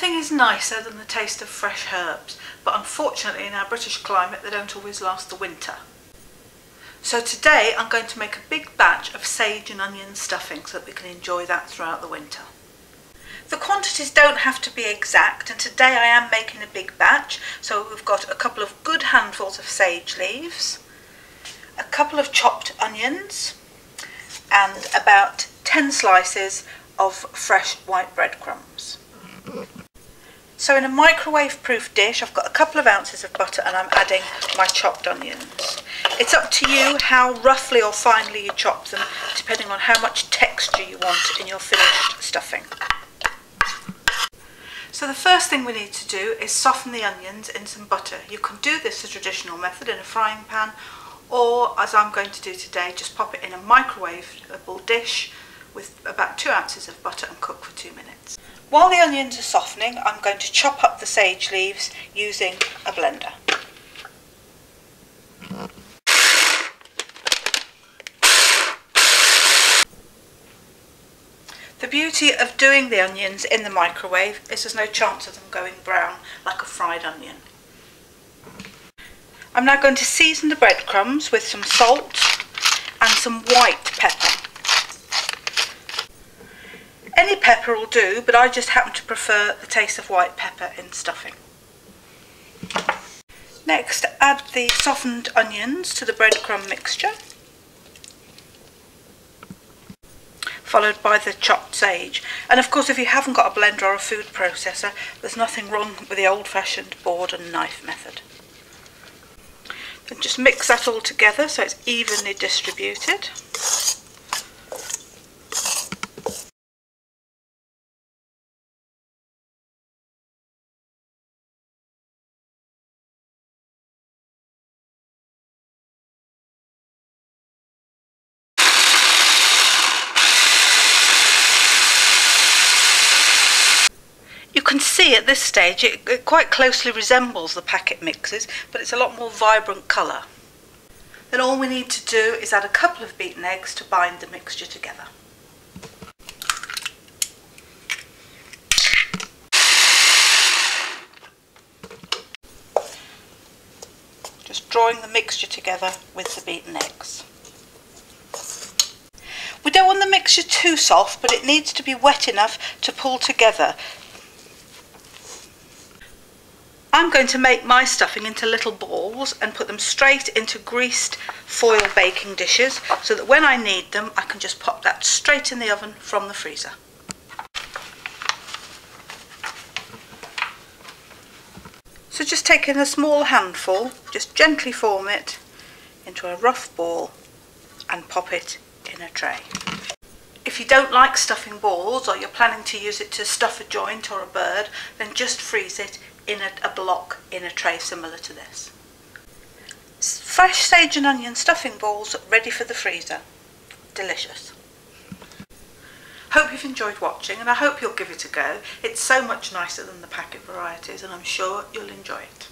Nothing is nicer than the taste of fresh herbs, but unfortunately in our British climate they don't always last the winter. So today I'm going to make a big batch of sage and onion stuffing so that we can enjoy that throughout the winter. The quantities don't have to be exact, and today I am making a big batch, so we've got a couple of good handfuls of sage leaves, a couple of chopped onions, and about 10 slices of fresh white breadcrumbs. So in a microwave-proof dish I've got a couple of ounces of butter and I'm adding my chopped onions. It's up to you how roughly or finely you chop them, depending on how much texture you want in your finished stuffing. So the first thing we need to do is soften the onions in some butter. You can do this the traditional method in a frying pan, or as I'm going to do today, just pop it in a microwavable dish with about 2 ounces of butter and cook for 2 minutes. While the onions are softening, I'm going to chop up the sage leaves using a blender. The beauty of doing the onions in the microwave is there's no chance of them going brown like a fried onion. I'm now going to season the breadcrumbs with some salt and some white pepper. Any pepper will do, but I just happen to prefer the taste of white pepper in stuffing. Next, add the softened onions to the breadcrumb mixture, followed by the chopped sage. And of course, if you haven't got a blender or a food processor, there's nothing wrong with the old-fashioned board and knife method. Then just mix that all together so it's evenly distributed. You can see at this stage it quite closely resembles the packet mixes, but it's a lot more vibrant colour. Then all we need to do is add a couple of beaten eggs to bind the mixture together. Just drawing the mixture together with the beaten eggs. We don't want the mixture too soft, but it needs to be wet enough to pull together. I'm going to make my stuffing into little balls and put them straight into greased foil baking dishes so that when I need them I can just pop that straight in the oven from the freezer. So just taking a small handful, just gently form it into a rough ball and pop it in a tray. If you don't like stuffing balls, or you're planning to use it to stuff a joint or a bird, then just freeze it in a block in a tray similar to this. Fresh sage and onion stuffing balls ready for the freezer. Delicious. Hope you've enjoyed watching, and I hope you'll give it a go. It's so much nicer than the packet varieties, and I'm sure you'll enjoy it.